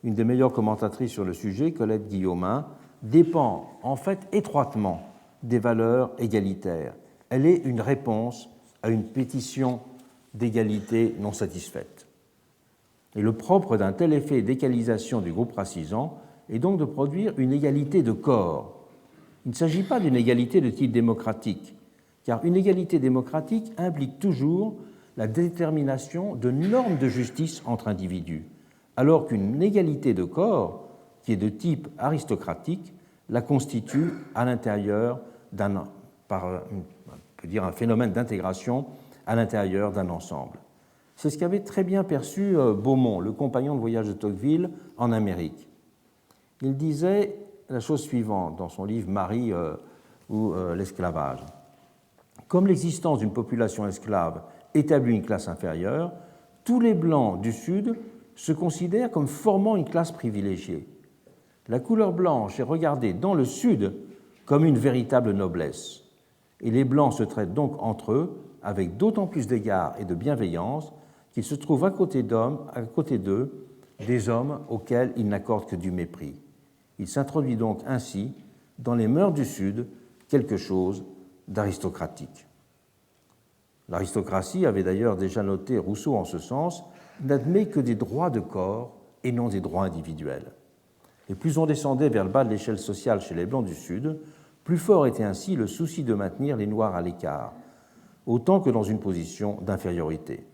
une des meilleures commentatrices sur le sujet, Colette Guillaumin, dépend en fait étroitement des valeurs égalitaires. Elle est une réponse à une pétition d'égalité non satisfaite. Et le propre d'un tel effet d'égalisation du groupe racisant est donc de produire une égalité de corps. Il ne s'agit pas d'une égalité de type démocratique, car une égalité démocratique implique toujours la détermination de normes de justice entre individus, alors qu'une égalité de corps, qui est de type aristocratique, la constitue à l'intérieur on peut dire un phénomène d'intégration à l'intérieur d'un ensemble. C'est ce qu'avait très bien perçu Beaumont, le compagnon de voyage de Tocqueville en Amérique. Il disait la chose suivante dans son livre Marie ou l'esclavage. Comme l'existence d'une population esclave établit une classe inférieure, tous les Blancs du Sud se considèrent comme formant une classe privilégiée. La couleur blanche est regardée dans le Sud comme une véritable noblesse, et les Blancs se traitent donc entre eux avec d'autant plus d'égard et de bienveillance qu'ils se trouvent à côté d'eux des hommes auxquels ils n'accordent que du mépris. Il s'introduit donc ainsi dans les mœurs du Sud quelque chose d'aristocratique. L'aristocratie avait d'ailleurs déjà noté Rousseau en ce sens, n'admet que des droits de corps et non des droits individuels. Et plus on descendait vers le bas de l'échelle sociale chez les Blancs du Sud, plus fort était ainsi le souci de maintenir les Noirs à l'écart, autant que dans une position d'infériorité.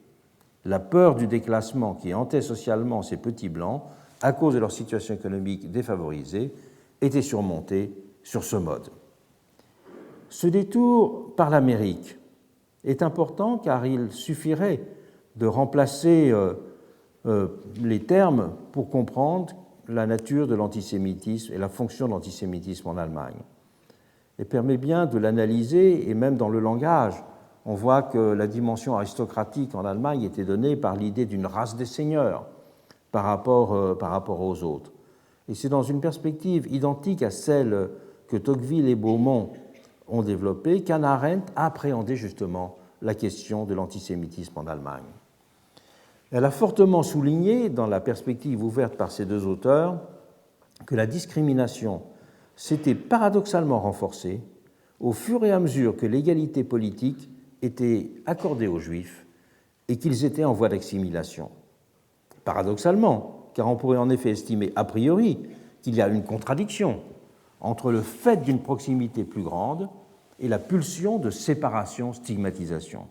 La peur du déclassement qui hantait socialement ces petits Blancs, à cause de leur situation économique défavorisée, était surmontée sur ce mode. Ce détour par l'Amérique est important car il suffirait de remplacer les termes pour comprendre la nature de l'antisémitisme et la fonction de l'antisémitisme en Allemagne. Et permet bien de l'analyser, et même dans le langage, on voit que la dimension aristocratique en Allemagne était donnée par l'idée d'une race des seigneurs par rapport aux autres. Et c'est dans une perspective identique à celle que Tocqueville et Beaumont ont développée qu'Hannah Arendt a appréhendé justement la question de l'antisémitisme en Allemagne. Elle a fortement souligné, dans la perspective ouverte par ces deux auteurs, que la discrimination s'était paradoxalement renforcée au fur et à mesure que l'égalité politique était accordée aux Juifs et qu'ils étaient en voie d'assimilation. Paradoxalement, car on pourrait en effet estimer a priori qu'il y a une contradiction entre le fait d'une proximité plus grande et la pulsion de séparation-stigmatisation.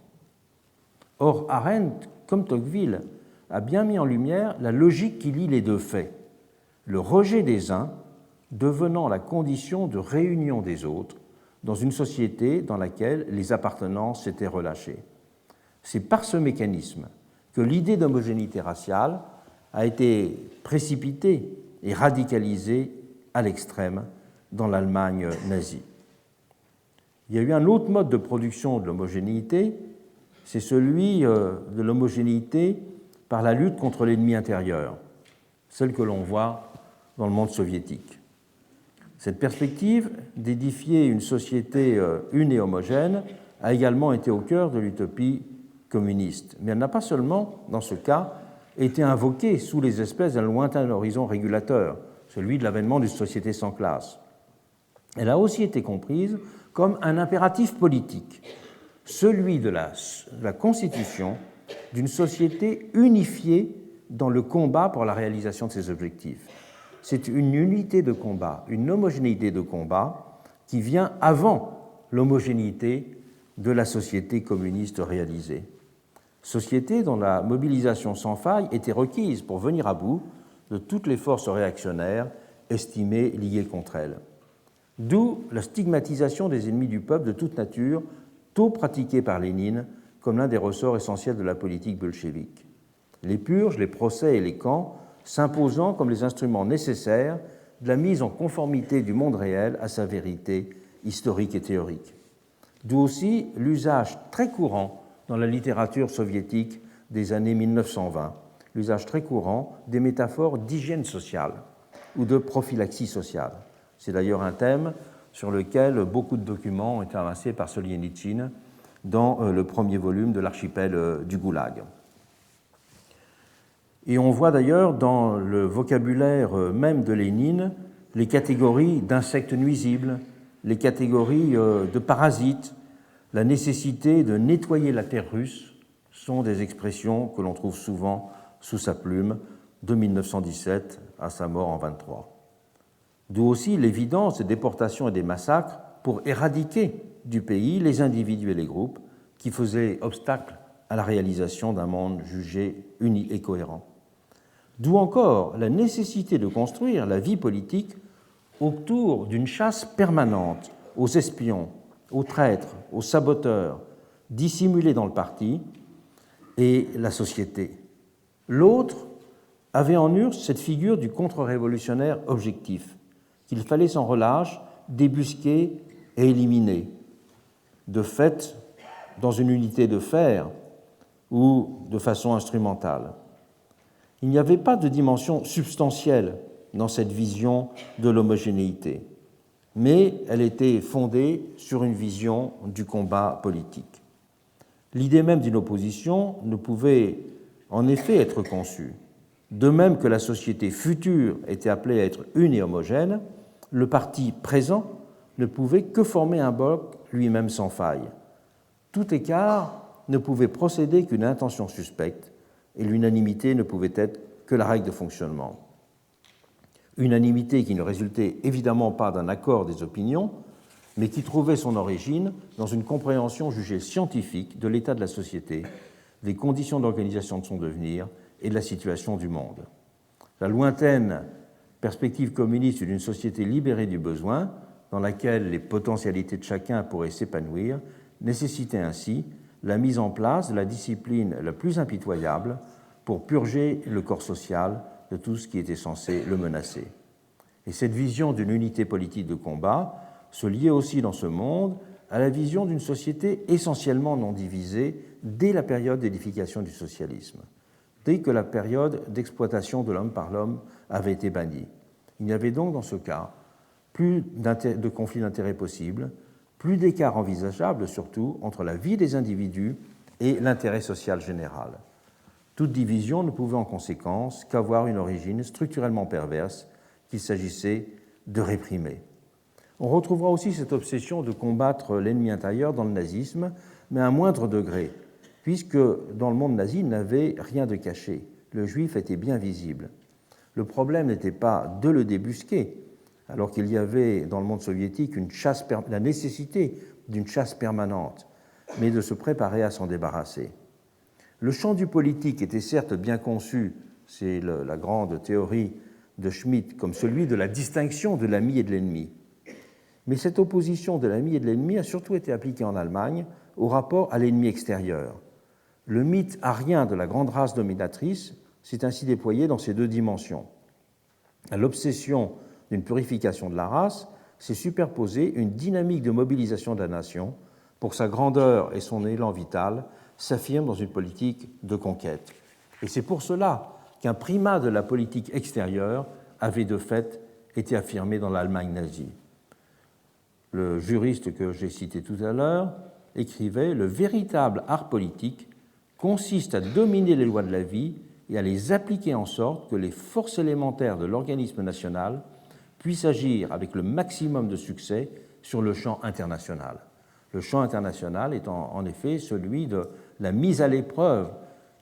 Or, Arendt, comme Tocqueville, a bien mis en lumière la logique qui lie les deux faits, le rejet des uns devenant la condition de réunion des autres dans une société dans laquelle les appartenances s'étaient relâchées. C'est par ce mécanisme que l'idée d'homogénéité raciale a été précipitée et radicalisée à l'extrême dans l'Allemagne nazie. Il y a eu un autre mode de production de l'homogénéité c'est celui de l'homogénéité par la lutte contre l'ennemi intérieur, celle que l'on voit dans le monde soviétique. Cette perspective d'édifier une société une et homogène a également été au cœur de l'utopie communiste. Mais elle n'a pas seulement, dans ce cas, été invoquée sous les espèces d'un lointain horizon régulateur, celui de l'avènement d'une société sans classe. Elle a aussi été comprise comme un impératif politique, celui de la constitution d'une société unifiée dans le combat pour la réalisation de ses objectifs. C'est une unité de combat, une homogénéité de combat qui vient avant l'homogénéité de la société communiste réalisée. Société dont la mobilisation sans faille était requise pour venir à bout de toutes les forces réactionnaires estimées liées contre elle. D'où la stigmatisation des ennemis du peuple de toute nature, tôt pratiquée par Lénine comme l'un des ressorts essentiels de la politique bolchevique. Les purges, les procès et les camps s'imposant comme les instruments nécessaires de la mise en conformité du monde réel à sa vérité historique et théorique. D'où aussi l'usage très courant dans la littérature soviétique des années 1920, l'usage très courant des métaphores d'hygiène sociale ou de prophylaxie sociale. C'est d'ailleurs un thème sur lequel beaucoup de documents ont été amassés par Solzhenitsyn dans le premier volume de l'archipel du Goulag. Et on voit d'ailleurs dans le vocabulaire même de Lénine les catégories d'insectes nuisibles, les catégories de parasites, la nécessité de nettoyer la terre russe sont des expressions que l'on trouve souvent sous sa plume de 1917 à sa mort en 1923. D'où aussi l'évidence des déportations et des massacres pour éradiquer du pays les individus et les groupes qui faisaient obstacle à la réalisation d'un monde jugé uni et cohérent. D'où encore la nécessité de construire la vie politique autour d'une chasse permanente aux espions, aux traîtres, aux saboteurs, dissimulés dans le parti et la société. L'autre avait en URSS cette figure du contre-révolutionnaire objectif, qu'il fallait sans relâche débusquer et éliminer, de fait dans une unité de fer ou de façon instrumentale. Il n'y avait pas de dimension substantielle dans cette vision de l'homogénéité, mais elle était fondée sur une vision du combat politique. L'idée même d'une opposition ne pouvait en effet être conçue. De même que la société future était appelée à être une et homogène, le parti présent ne pouvait que former un bloc lui-même sans faille. Tout écart ne pouvait procéder qu'une intention suspecte, et l'unanimité ne pouvait être que la règle de fonctionnement. Unanimité qui ne résultait évidemment pas d'un accord des opinions, mais qui trouvait son origine dans une compréhension jugée scientifique de l'état de la société, des conditions d'organisation de son devenir et de la situation du monde. La lointaine perspective communiste d'une société libérée du besoin, dans laquelle les potentialités de chacun pourraient s'épanouir, nécessitait ainsi la mise en place de la discipline la plus impitoyable pour purger le corps social de tout ce qui était censé le menacer. Et cette vision d'une unité politique de combat se liait aussi dans ce monde à la vision d'une société essentiellement non divisée dès la période d'édification du socialisme, dès que la période d'exploitation de l'homme par l'homme avait été bannie. Il n'y avait donc dans ce cas plus de conflits d'intérêts possibles, plus d'écart envisageable surtout entre la vie des individus et l'intérêt social général. Toute division ne pouvait en conséquence qu'avoir une origine structurellement perverse qu'il s'agissait de réprimer. On retrouvera aussi cette obsession de combattre l'ennemi intérieur dans le nazisme, mais à un moindre degré, puisque dans le monde nazi, il n'avait rien de caché. Le juif était bien visible. Le problème n'était pas de le débusquer, alors qu'il y avait dans le monde soviétique la nécessité d'une chasse permanente, mais de se préparer à s'en débarrasser. Le champ du politique était certes bien conçu, c'est la grande théorie de Schmitt, comme celui de la distinction de l'ami et de l'ennemi. Mais cette opposition de l'ami et de l'ennemi a surtout été appliquée en Allemagne au rapport à l'ennemi extérieur. Le mythe arien de la grande race dominatrice s'est ainsi déployé dans ces deux dimensions. À l'obsession d'une purification de la race s'est superposée une dynamique de mobilisation de la nation pour sa grandeur et son élan vital, s'affirme dans une politique de conquête. Et c'est pour cela qu'un primat de la politique extérieure avait de fait été affirmé dans l'Allemagne nazie. Le juriste que j'ai cité tout à l'heure écrivait « Le véritable art politique consiste à dominer les lois de la vie et à les appliquer en sorte que les forces élémentaires de l'organisme national puissent agir avec le maximum de succès sur le champ international. » Le champ international étant en effet celui de la mise à l'épreuve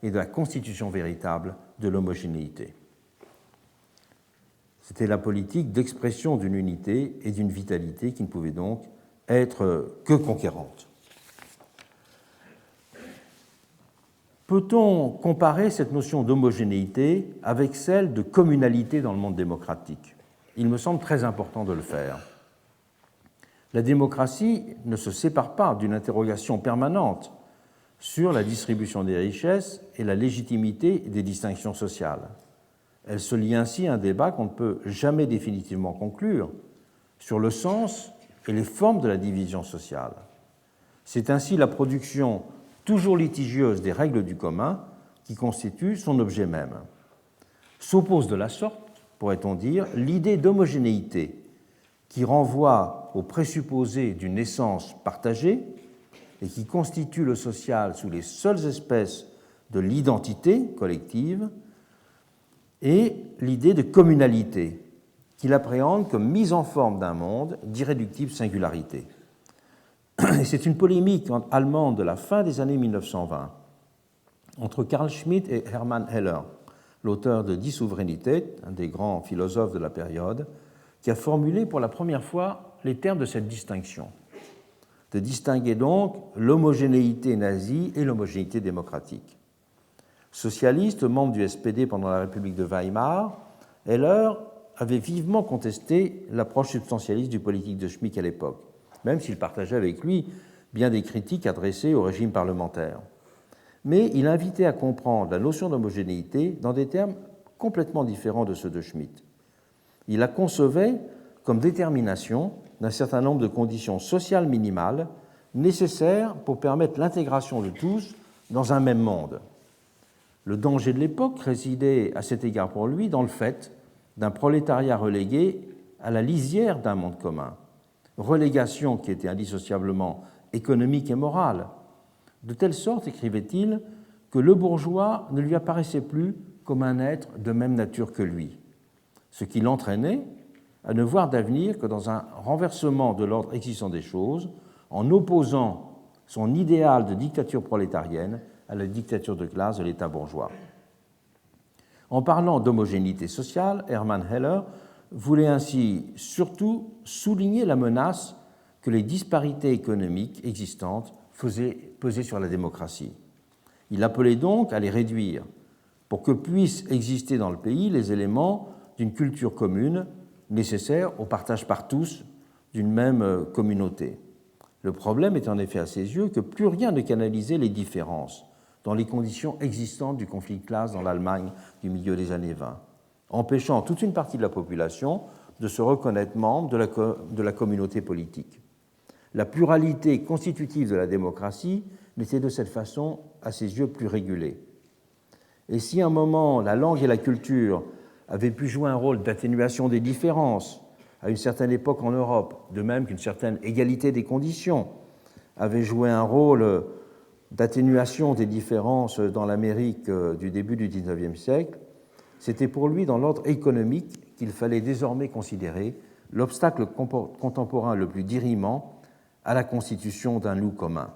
et de la constitution véritable de l'homogénéité. C'était la politique d'expression d'une unité et d'une vitalité qui ne pouvait donc être que conquérante. Peut-on comparer cette notion d'homogénéité avec celle de communalité dans le monde démocratique? Il me semble très important de le faire. La démocratie ne se sépare pas d'une interrogation permanente sur la distribution des richesses et la légitimité des distinctions sociales. Elle se lie ainsi à un débat qu'on ne peut jamais définitivement conclure sur le sens et les formes de la division sociale. C'est ainsi la production toujours litigieuse des règles du commun qui constitue son objet même. S'oppose de la sorte, pourrait-on dire, l'idée d'homogénéité qui renvoie au présupposé d'une essence partagée et qui constitue le social sous les seules espèces de l'identité collective, et l'idée de communalité qu'il appréhende comme mise en forme d'un monde d'irréductible singularité. Et c'est une polémique allemande de la fin des années 1920 entre Carl Schmitt et Hermann Heller, l'auteur de Die Souveränität, un des grands philosophes de la période, qui a formulé pour la première fois les termes de cette distinction, de distinguer donc l'homogénéité nazie et l'homogénéité démocratique. Socialiste, membre du SPD pendant la République de Weimar, Heller avait vivement contesté l'approche substantialiste du politique de Schmitt à l'époque, même s'il partageait avec lui bien des critiques adressées au régime parlementaire. Mais il invitait à comprendre la notion d'homogénéité dans des termes complètement différents de ceux de Schmitt. Il la concevait comme détermination d'un certain nombre de conditions sociales minimales nécessaires pour permettre l'intégration de tous dans un même monde. Le danger de l'époque résidait à cet égard pour lui dans le fait d'un prolétariat relégué à la lisière d'un monde commun, relégation qui était indissociablement économique et morale, de telle sorte, écrivait-il, que le bourgeois ne lui apparaissait plus comme un être de même nature que lui, ce qui l'entraînait à ne voir d'avenir que dans un renversement de l'ordre existant des choses, en opposant son idéal de dictature prolétarienne à la dictature de classe de l'État bourgeois. En parlant d'homogénéité sociale, Hermann Heller voulait ainsi surtout souligner la menace que les disparités économiques existantes faisaient peser sur la démocratie. Il appelait donc à les réduire pour que puissent exister dans le pays les éléments d'une culture commune nécessaire au partage par tous d'une même communauté. Le problème est en effet à ses yeux que plus rien ne canalisait les différences dans les conditions existantes du conflit de classe dans l'Allemagne du milieu des années 20, empêchant toute une partie de la population de se reconnaître membre de la communauté politique. La pluralité constitutive de la démocratie n'était de cette façon, à ses yeux, plus régulée. Et si à un moment la langue et la culture avaient pu jouer un rôle d'atténuation des différences, à une certaine époque en Europe, de même qu'une certaine égalité des conditions avait joué un rôle d'atténuation des différences dans l'Amérique du début du XIXe siècle, c'était pour lui dans l'ordre économique qu'il fallait désormais considérer l'obstacle contemporain le plus dirimant à la constitution d'un nous commun.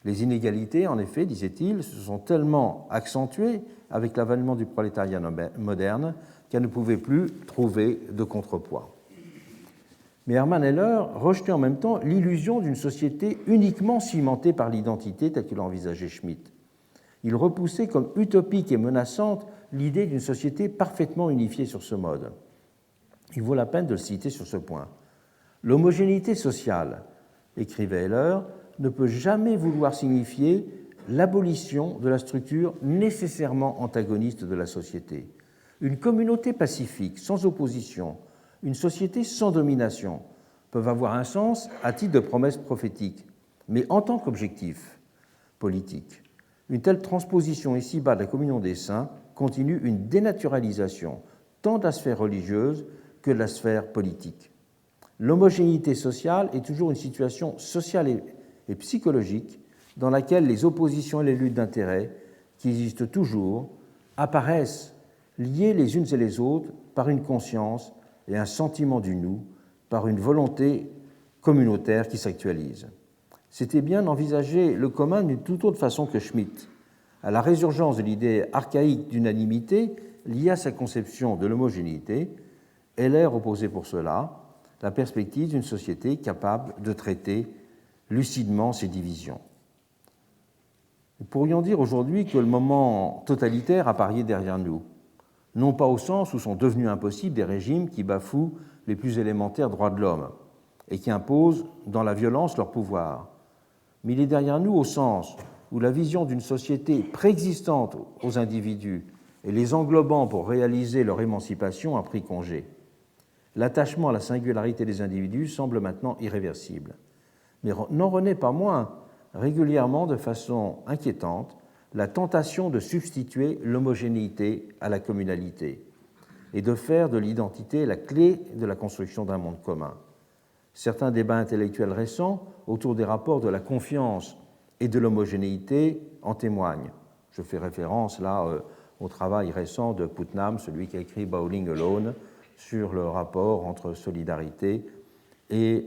Les inégalités, en effet, disait-il, se sont tellement accentuées avec l'avènement du prolétariat moderne qu'elles ne pouvaient plus trouver de contrepoids. Mais Hermann Heller rejetait en même temps l'illusion d'une société uniquement cimentée par l'identité telle que l'envisageait Schmitt. Il repoussait comme utopique et menaçante l'idée d'une société parfaitement unifiée sur ce mode. Il vaut la peine de le citer sur ce point. L'homogénéité sociale, écrivait Heller, ne peut jamais vouloir signifier l'abolition de la structure nécessairement antagoniste de la société. Une communauté pacifique, sans opposition, une société sans domination peuvent avoir un sens à titre de promesse prophétique, mais en tant qu'objectif politique, Une telle transposition ici-bas de la communion des saints continue une dénaturalisation tant de la sphère religieuse que de la sphère politique. L'homogénéité sociale est toujours une situation sociale et psychologique dans laquelle les oppositions et les luttes d'intérêts, qui existent toujours, apparaissent liées les unes et les autres par une conscience et un sentiment du nous, par une volonté communautaire qui s'actualise. C'était bien d'envisager le commun d'une toute autre façon que Schmitt, à la résurgence de l'idée archaïque d'unanimité liée à sa conception de l'homogénéité. Heller opposait pour cela la perspective d'une société capable de traiter lucidement ces divisions. Nous pourrions dire aujourd'hui que le moment totalitaire apparaît derrière nous, non pas au sens où sont devenus impossibles des régimes qui bafouent les plus élémentaires droits de l'homme et qui imposent dans la violence leur pouvoir, mais il est derrière nous au sens où la vision d'une société préexistante aux individus et les englobant pour réaliser leur émancipation a pris congé. L'attachement à la singularité des individus semble maintenant irréversible. Mais n'en renaît pas moins régulièrement, de façon inquiétante, la tentation de substituer l'homogénéité à la communalité et de faire de l'identité la clé de la construction d'un monde commun. Certains débats intellectuels récents autour des rapports de la confiance et de l'homogénéité en témoignent. Je fais référence là au travail récent de Putnam, celui qui a écrit Bowling Alone, sur le rapport entre solidarité et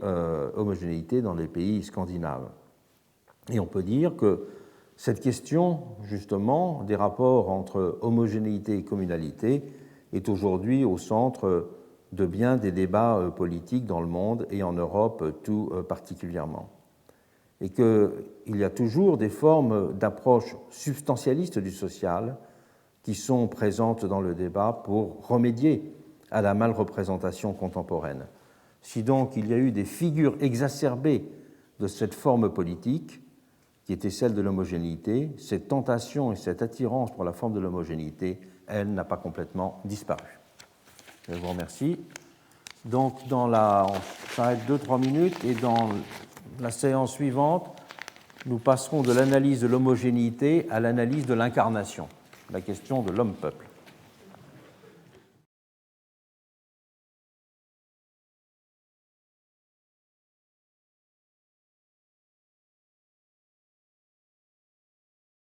homogénéité dans les pays scandinaves. Et on peut dire que cette question, justement, des rapports entre homogénéité et communalité est aujourd'hui au centre de bien des débats politiques dans le monde et en Europe tout particulièrement. Et qu'il y a toujours des formes d'approche substantialiste du social qui sont présentes dans le débat pour remédier à la malreprésentation contemporaine. Si donc il y a eu des figures exacerbées de cette forme politique, qui était celle de l'homogénéité, cette tentation et cette attirance pour la forme de l'homogénéité, elle n'a pas complètement disparu. Je vous remercie. Donc, on s'arrête 2-3 minutes et dans la séance suivante, nous passerons de l'analyse de l'homogénéité à l'analyse de l'incarnation, la question de l'homme-peuple.